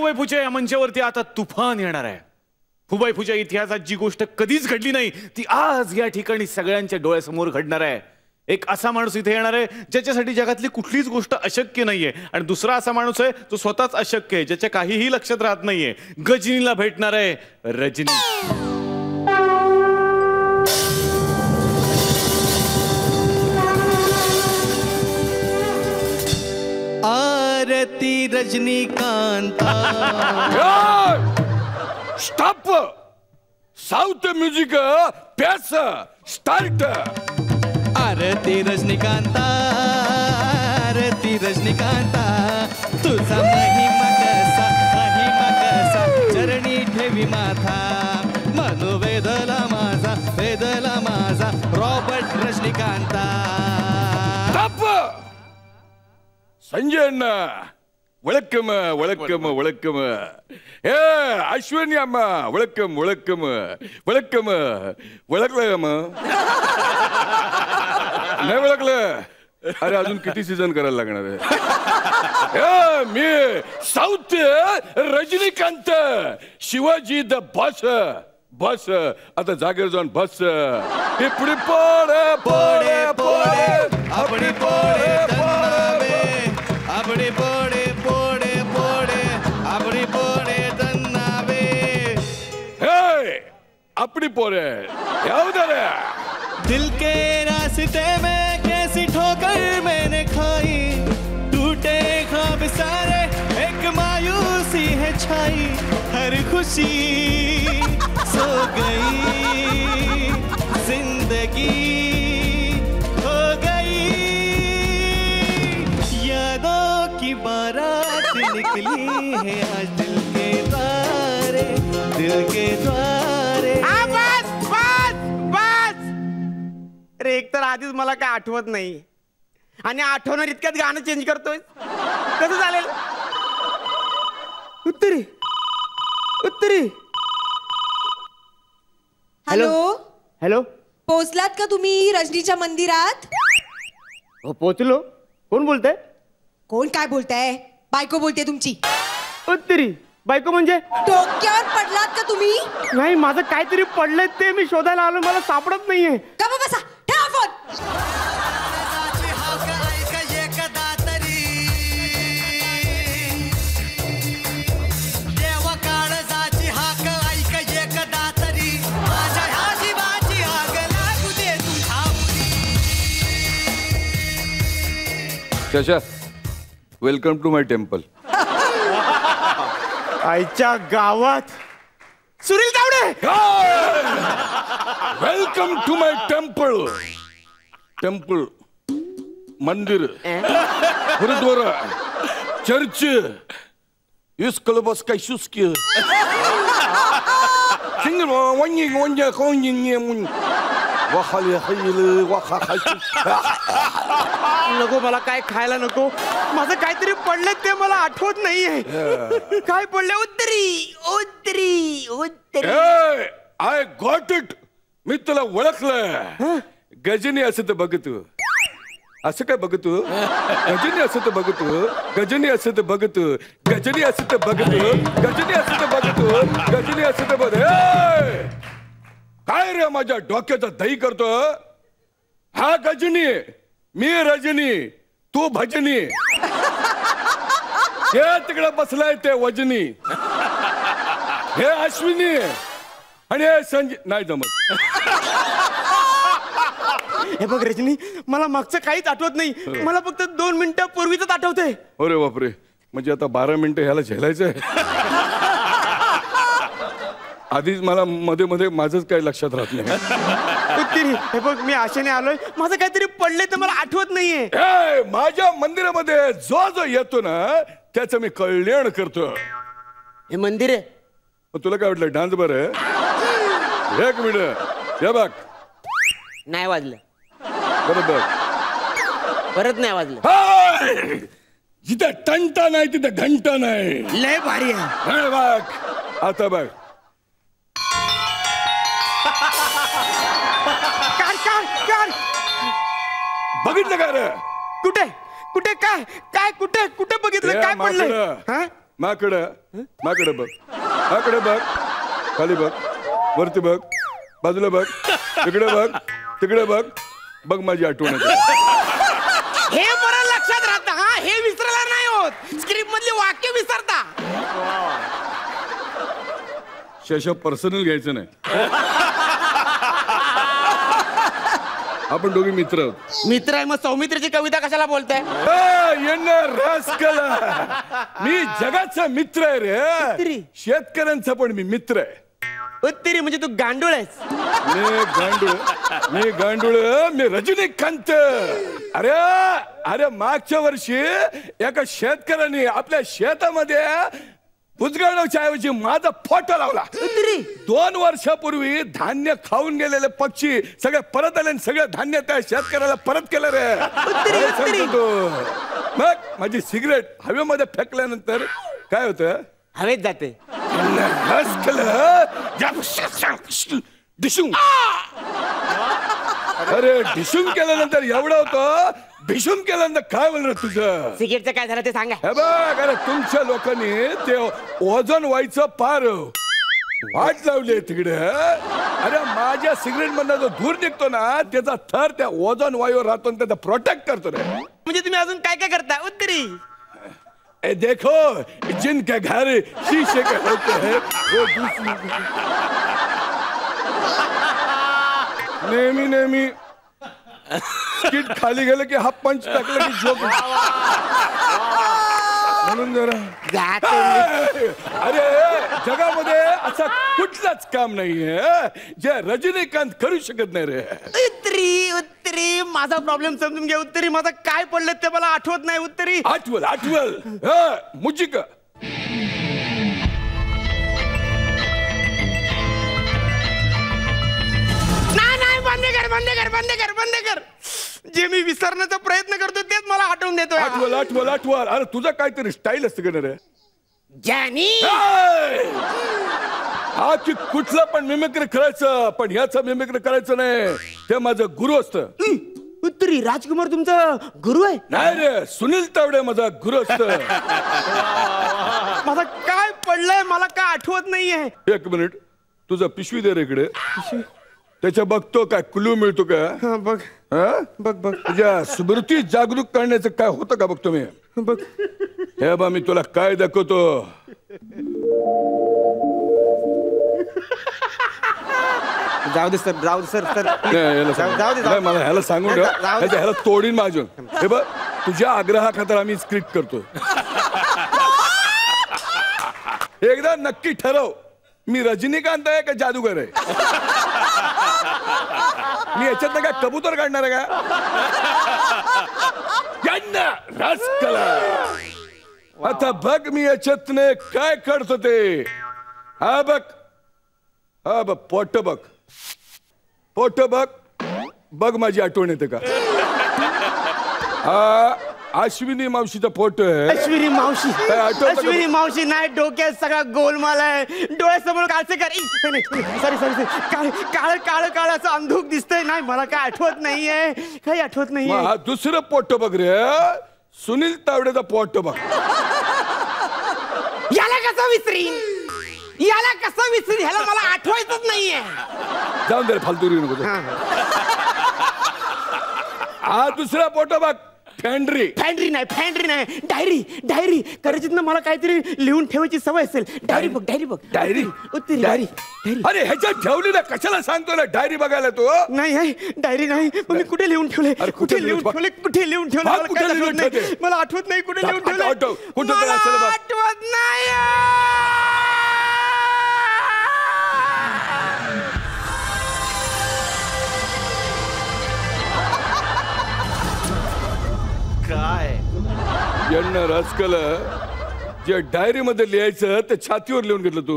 फुबाई पूजा या मंचावरती आता तुफान येणार आहे. फुबाई पूजा इतिहासात जी गोष्ट कधीच घडली नाही ती आज या ठिकाणी सगळ्यांच्या डोळ्यासमोर घडणार आहे. एक असा माणूस इथे येणार आहे ज्याच्यासाठी जगातली कुठलीच गोष्ट अशक्य नाहीये, आणि दुसरा असा माणूस आहे जो स्वतःच अशक्य आहे, ज्याच्या काहीही लक्षात राहत नाहीये. गजनीला भेटणार आहे रजनी. आरती रजनीकांता. स्टॉप. साउथ म्युझिक प्यास स्टार्ट. आरती रजनीकांता, आरती रजनीकांता, तुझा महिमा कसा चरणी ठेवी माथा. मनोवेदला माझा रॉबर्ट रजनीकांता. स्टॉप. संजय अण्णा वळक्कम वळक्कम वळक्कम. हे अश्विनी अम्मा वळक्कम वळक्कम वळक्कम. वळखलं मग नाही वळखलं? अरे अजून किती सीझन करायला लागणार आहे? मी south Rajinikanth, Shivaji the boss. बस आता जागेवर जाऊन बस. हे पुढे पोडे पोडे पोडे आपणी पोडे तन्नावे, आपणी पोडे पोडे पोडे आपणी पोडे तन्नावे. हे अपनी पोरे क्या उधर है? दिल के रास्ते में कैसी ठोकर मैंने खाई, टूटे ख्वाब सारे एक मायूसी है छाई. हर खुशी सो गई, जिंदगी हो गई. यादों की बारात निकली है आज दिल के द्वारे, दिल के द्वारे. अरे एक तर आधीच मला काय आठवत नाही, आणि आठवणार इतक्यात गाणं चेंज करतोय. कसं चालेल? उत्तरी उत्तरी. Hello hello. पोहोचलात का तुम्ही रजनीच्या मंदिरात? हो पोचलो. कोण बोलतंय? कोण काय बोलताय? बायको बोलते तुमची. उत्तरी बायको म्हणजे? डोक्यावर पडलात का तुम्ही? नाही, माझं काहीतरी पडलंय ते मी शोधायला आलो, मला सापडत नाहीये. का बसा, ठेवा फोन. शशा, वेलकम टू माय टेम्पल. आईच्या गावात Sunil Tawde. Welcome to my temple. Temple मंदिर, गुरुद्वारा, चर्च, इस क्लबस काय शुस्की. नको, मला काय खायला नको. माझं काहीतरी पडलंय ते मला आठवत नाहीये. काय पडलंय? उत्तरी उत्तरी उत्तरी. I got it. मी तुला ओळखलं. गजनी असं तर बघ तू. असं काय बघ तू? गजनी असं तर बघ तू. गजनी असं तर बघ तू. गजनी असं तर बघ तू. गजनी असं तर बघ तू. गजनी असं तर बघ. काय रे माझ्या डोक्याचा दही करतो? हा गजनी, मी रजनी, तू भजनी. हे तिकडे बसलाय ते वजनी. हे अश्विनी आणि हे संजय. नाही जमत. हे बघ रजनी, मला मागचं काहीच आठवत नाही. मला फक्त 2 मिनिटं पूर्वीच आठवतंय. अरे बापरे, म्हणजे आता 12 मिनिटं ह्याला झेलायचंय. आधीच मला मध्ये मध्ये माझंच काही लक्षात राहत नाही. उत्तरी, हे बघ मी आशेने आलोय. माझं काहीतरी पडलंय तर मला आठवत नाहीये. माझ्या मंदिरामध्ये जो जो येतो ना त्याचं मी कल्याण करतो. हे मंदिर आहे. तुला काय वाटलं डान्स बर आहे? एक मिनिट, हे बघ. नाही वाजलं. बरोबर, परत नाही वाजलं. जिथे टंटा नाही तिथे घंटा नाही. लय भारी आहे. बघ आता बघ. बघितलं का रे? कुठे कुठे काय काय कुठे कुठे बघितलं? काय पडलं? माकडं माकडं बघ, माकडं बघ, खाली बघ, वरती बघ, बाजूला बघ, तिकडे बघ, तिकडे बघ, बघ माझी आठवण येते. हे बरं लक्षात राहतं हा, हे विसरायला नाही होत. स्क्रिप्ट मधली वाक्य विसरता. शेषा पर्सनल घ्यायचं नाही. आपण दोघी मित्र आहोत. मित्र आहे मग सौमित्रीची कविता कशाला बोलताय? मी जगाचा मित्र आहे रे. उत्तरी. शेतकऱ्यांचा पण मी मित्र आहे. उत्तरी म्हणजे तू गांडूळ आहेस. मी गांडूळ मी रजनीकांत. अरे अरे मागच्या वर्षी एका शेतकऱ्याने आपल्या शेतामध्ये बुजगावच्या ऐवजी माझा फोटो लावला. 2 वर्षापूर्वी धान्य खाऊन गेलेले पक्षी सगळे परत आले आणि सगळं धान्य त्या शेतकऱ्याला परत केलं रे. काय सांगतो तू? मग माझी सिगरेट हवेमध्ये फेकल्यानंतर काय होतं? हवेत जाते. डिशूम. अरे डिशूम केल्यानंतर एवढं होतं. भिशूम केल्यानंतर काय म्हणलं तुझं? सिगरेटचं काय झालं ते सांगा. हे बघ अरे तुमच्या लोकांनी ते ओझोन व्हायचं पार वाट लावली तिकडे. अरे माझ्या सिगरेट मधला जो धूर निघतो ना त्याचा थर त्या ओझोन वायूवर राहतो त्याचा प्रोटेक्ट करतो रे. म्हणजे तुम्ही अजून काय काय करता? उत्तरी ए देखो जिनके घर शीशे के होते हैं वो नेहमी स्किट खाली गेलं की हा पंच टाकलं की जोक. म्हणून जरा अरे जगामध्ये असं कुठलंच काम नाहीये जे रजनीकांत करू शकत नाही रे. उत्तरी माझा प्रॉब्लेम समजून घ्या. उत्तरी माझं काय पडलं ते मला आठवत नाही. उत्तरी आठवल मुजिक. बंद कर. जे मी विसरण्याचा प्रयत्न करतो तेच मला आठवून देतो. आठवल. अरे तुझं काहीतरी स्टाईल असतं का रे? जॅनी हा की कुठलं पण मिमिक्री करायचं पण ह्याचं मिमिक्री करायचं नाही. ते माझं गुरु असतं. उत्तरी राजकुमार तुमचा गुरु आहे? नाही रे सुनील तावडे माझा गुरु असतं. माझं काय पडलंय मला काय आठवत नाहीये. 1 मिनिट तुझा पिशवी दे रे इकडे. त्याच्या बघतो काय क्लू मिळतो का? बघ बघ तुझ्या स्मृती जागरूक करण्याचं काय होतं का बघतो मी. बघ हे बा मी तुला काय दाखवतो. जाऊ दे सर. जाऊ दे मला ह्याला सांगून ठेव. ह्याला तोडीन माझं. हे बघ तुझ्या आग्रहाखातर आम्ही स्क्रिप्ट करतो. एकदा नक्की ठरव मी रजनीकांत आहे का जादूगर आहे. मी याच्यात काय कबूतर काढणार आहे का? आता बघ मी याच्यातने काय काढतो ते. हा बघ पोट बघ. बघ माझी आठवण येते का? हा अश्विनी मावशीचा फोटो आहे. अश्विनी मावशी नाही. डोक्यात सगळा गोलमाल आहे. डोळ्यासमोर काळचे सॉरी काळ असं अंधूक दिसतंय. नाही मला काय आठवत नाहीये. काही आठवत नाहीये. हा दुसरं फोटो बघ रे. सुनील तावडेचा फोटो बघ. याला कसं विसरीन ह्याला मला आठवायचंच नाहीये. जाऊन दे फालतू नको. हा दुसरा फोटो बघ. फॅन्ड्री नाही. डायरी कदाचित ना मला काहीतरी लिहून ठेवायची सवय असेल. डायरी बघ. उत्तरी डायरी. अरे ह्याच्यात ठेवली ना कशाला सांगतो ना डायरी बघायला तू. नाही डायरी नाही. मी कुठे लिहून ठेवले? कुठे लिहून ठेवले? मला आठवत नाही. कुठे लिहून ठेवले? आठवत नाही. काय यांना राजकाल जे डायरी मध्ये लिहायचं ते छातीवर लिहून घेतलं तू.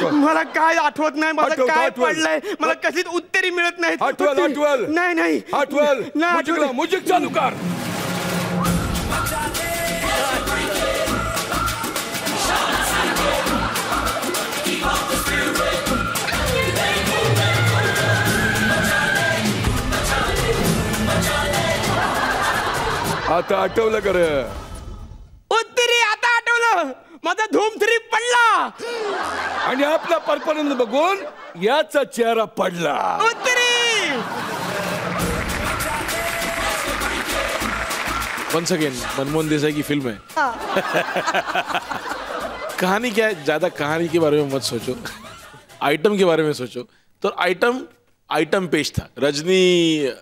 मला काय आठवत नाही. मला काय पडलंय. मला कशीच उत्तरी मिळत नाही. आठवल नाही आठवल. मुजिक चालू कर. आता आठवलं कर. उत्तरी आता माझा धूम 3 पडला. आणि आपला परफॉर्मन्स बघून याचा चेहरा पडला. वंस अगेन मनमोहन देसाई की फिल्म है. कहानी क्या है, ज्यादा कहानी के बारे में मत सोचो, आइटम के बारे में सोचो. तो आइटम पेश था. रजनी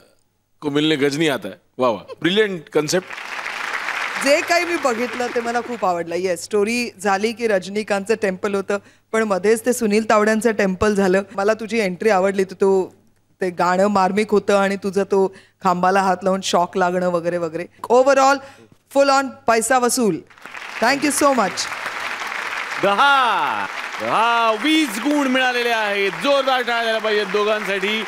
को मिलने गजनी आता है. वाह वाह, ब्रिलियंट कन्सेप्ट. जे काही मी बघितलं ते मला खूप आवडलं. येस, स्टोरी झाली की रजनीकांतचं टेम्पल होतं, पण मध्येच ते सुनील तावड्यांचं टेम्पल झालं. मला तुझी एंट्री आवडली. तू ते गाणं मार्मिक होतं आणि तुझं तो खांबाला हात लावून शॉक लागणं वगैरे वगैरे. ओव्हरऑल फुल ऑन पैसा वसूल. Thank you so much. 10 20 गुण मिळालेले आहेत. जोरदार टाळ्या द्यायला पाहिजे दोघांसाठी.